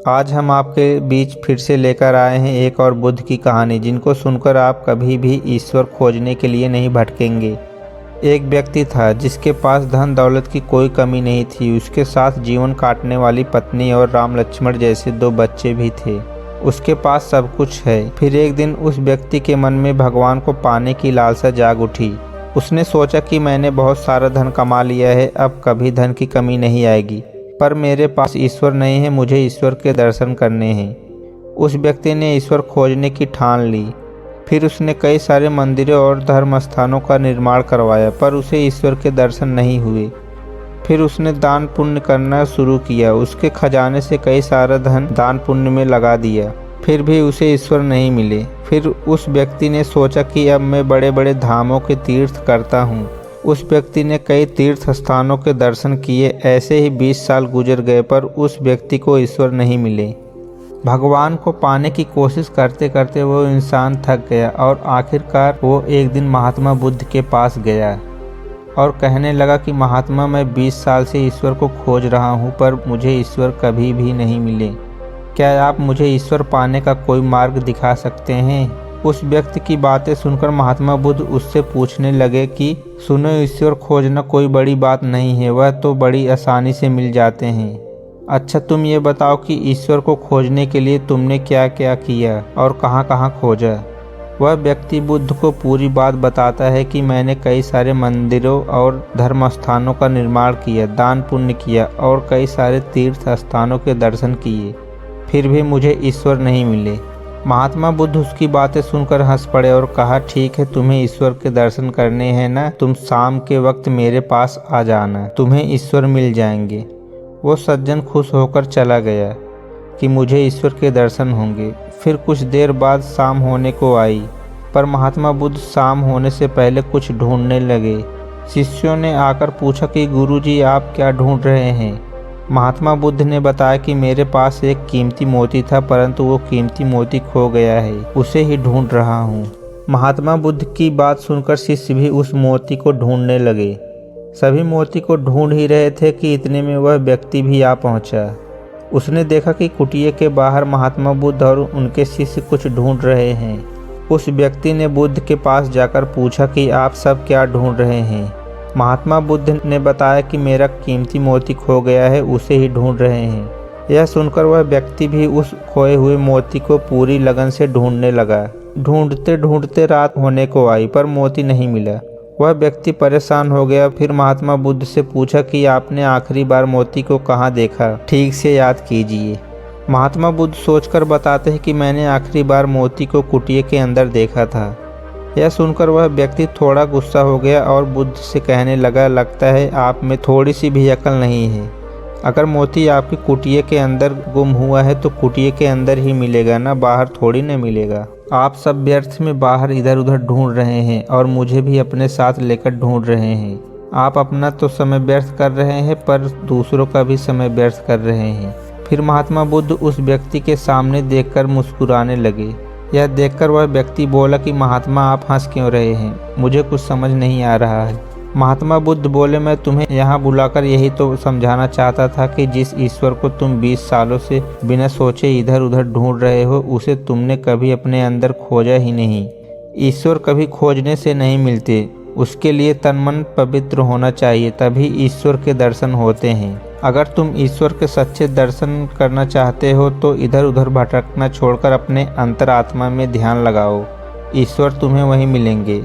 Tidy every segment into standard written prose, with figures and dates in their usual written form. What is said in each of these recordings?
आज हम आपके बीच फिर से लेकर आए हैं एक और बुद्ध की कहानी, जिनको सुनकर आप कभी भी ईश्वर खोजने के लिए नहीं भटकेंगे। एक व्यक्ति था जिसके पास धन दौलत की कोई कमी नहीं थी। उसके साथ जीवन काटने वाली पत्नी और राम लक्ष्मण जैसे 2 बच्चे भी थे। उसके पास सब कुछ है। फिर एक दिन उस व्यक्ति के मन में भगवान को पाने की लालसा जाग उठी। उसने सोचा कि मैंने बहुत सारा धन कमा लिया है, अब कभी धन की कमी नहीं आएगी, पर मेरे पास ईश्वर नहीं है। मुझे ईश्वर के दर्शन करने हैं। उस व्यक्ति ने ईश्वर खोजने की ठान ली। फिर उसने कई सारे मंदिरों और धर्म स्थानों का निर्माण करवाया, पर उसे ईश्वर के दर्शन नहीं हुए। फिर उसने दान पुण्य करना शुरू किया। उसके खजाने से कई सारा धन दान पुण्य में लगा दिया, फिर भी उसे ईश्वर नहीं मिले। फिर उस व्यक्ति ने सोचा कि अब मैं बड़े बड़े धामों के तीर्थ करता हूँ। उस व्यक्ति ने कई तीर्थ स्थानों के दर्शन किए। ऐसे ही 20 साल गुजर गए, पर उस व्यक्ति को ईश्वर नहीं मिले। भगवान को पाने की कोशिश करते करते वो इंसान थक गया और आखिरकार वो एक दिन महात्मा बुद्ध के पास गया और कहने लगा कि महात्मा, मैं 20 साल से ईश्वर को खोज रहा हूँ, पर मुझे ईश्वर कभी भी नहीं मिले। क्या आप मुझे ईश्वर पाने का कोई मार्ग दिखा सकते हैं? उस व्यक्ति की बातें सुनकर महात्मा बुद्ध उससे पूछने लगे कि सुनो, ईश्वर खोजना कोई बड़ी बात नहीं है, वह तो बड़ी आसानी से मिल जाते हैं। अच्छा, तुम ये बताओ कि ईश्वर को खोजने के लिए तुमने क्या क्या किया और कहाँ कहाँ खोजा? वह व्यक्ति बुद्ध को पूरी बात बताता है कि मैंने कई सारे मंदिरों और धर्म स्थानों का निर्माण किया, दान पुण्य किया और कई सारे तीर्थ स्थानों के दर्शन किए, फिर भी मुझे ईश्वर नहीं मिले। महात्मा बुद्ध उसकी बातें सुनकर हंस पड़े और कहा, ठीक है, तुम्हें ईश्वर के दर्शन करने हैं ना, तुम शाम के वक्त मेरे पास आ जाना, तुम्हें ईश्वर मिल जाएंगे। वो सज्जन खुश होकर चला गया कि मुझे ईश्वर के दर्शन होंगे। फिर कुछ देर बाद शाम होने को आई, पर महात्मा बुद्ध शाम होने से पहले कुछ ढूंढने लगे। शिष्यों ने आकर पूछा कि गुरुजी, आप क्या ढूंढ रहे हैं? महात्मा बुद्ध ने बताया कि मेरे पास एक कीमती मोती था, परंतु वो कीमती मोती खो गया है, उसे ही ढूंढ रहा हूँ। महात्मा बुद्ध की बात सुनकर शिष्य भी उस मोती को ढूंढने लगे। सभी मोती को ढूंढ ही रहे थे कि इतने में वह व्यक्ति भी आ पहुंचा। उसने देखा कि कुटिया के बाहर महात्मा बुद्ध और उनके शिष्य कुछ ढूंढ रहे हैं। उस व्यक्ति ने बुद्ध के पास जाकर पूछा कि आप सब क्या ढूंढ रहे हैं? महात्मा बुद्ध ने बताया कि मेरा कीमती मोती खो गया है, उसे ही ढूंढ रहे हैं। यह सुनकर वह व्यक्ति भी उस खोए हुए मोती को पूरी लगन से ढूंढने लगा। ढूंढते ढूंढते रात होने को आई, पर मोती नहीं मिला। वह व्यक्ति परेशान हो गया। फिर महात्मा बुद्ध से पूछा कि आपने आखिरी बार मोती को कहाँ देखा, ठीक से याद कीजिए। महात्मा बुद्ध सोचकर बताते हैं कि मैंने आखिरी बार मोती को कुटिया के अंदर देखा था। यह सुनकर वह व्यक्ति थोड़ा गुस्सा हो गया और बुद्ध से कहने लगा, लगता है आप में थोड़ी सी भी अकल नहीं है। अगर मोती आपकी कुटिया के अंदर गुम हुआ है तो कुटिया के अंदर ही मिलेगा ना, बाहर थोड़ी न मिलेगा। आप सब व्यर्थ में बाहर इधर उधर ढूंढ रहे हैं और मुझे भी अपने साथ लेकर ढूंढ रहे हैं। आप अपना तो समय व्यर्थ कर रहे हैं, पर दूसरों का भी समय व्यर्थ कर रहे हैं। फिर महात्मा बुद्ध उस व्यक्ति के सामने देखकर मुस्कुराने लगे। यह देखकर वह व्यक्ति बोला कि महात्मा, आप हंस क्यों रहे हैं? मुझे कुछ समझ नहीं आ रहा है। महात्मा बुद्ध बोले, मैं तुम्हें यहाँ बुलाकर यही तो समझाना चाहता था कि जिस ईश्वर को तुम 20 सालों से बिना सोचे इधर उधर ढूंढ रहे हो, उसे तुमने कभी अपने अंदर खोजा ही नहीं। ईश्वर कभी खोजने से नहीं मिलते, उसके लिए तन मन पवित्र होना चाहिए, तभी ईश्वर के दर्शन होते हैं। अगर तुम ईश्वर के सच्चे दर्शन करना चाहते हो तो इधर उधर भटकना छोड़कर अपने अंतरात्मा में ध्यान लगाओ, ईश्वर तुम्हें वहीं मिलेंगे।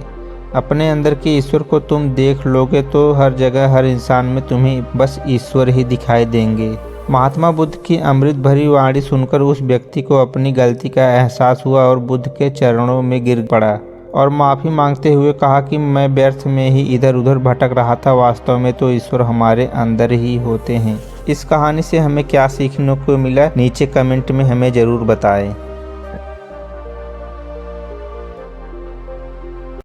अपने अंदर के ईश्वर को तुम देख लोगे तो हर जगह हर इंसान में तुम्हें बस ईश्वर ही दिखाई देंगे। महात्मा बुद्ध की अमृत भरी वाणी सुनकर उस व्यक्ति को अपनी गलती का एहसास हुआ और बुद्ध के चरणों में गिर पड़ा और माफ़ी मांगते हुए कहा कि मैं व्यर्थ में ही इधर उधर भटक रहा था, वास्तव में तो ईश्वर हमारे अंदर ही होते हैं। इस कहानी से हमें क्या सीखने को मिला, नीचे कमेंट में हमें ज़रूर बताएं।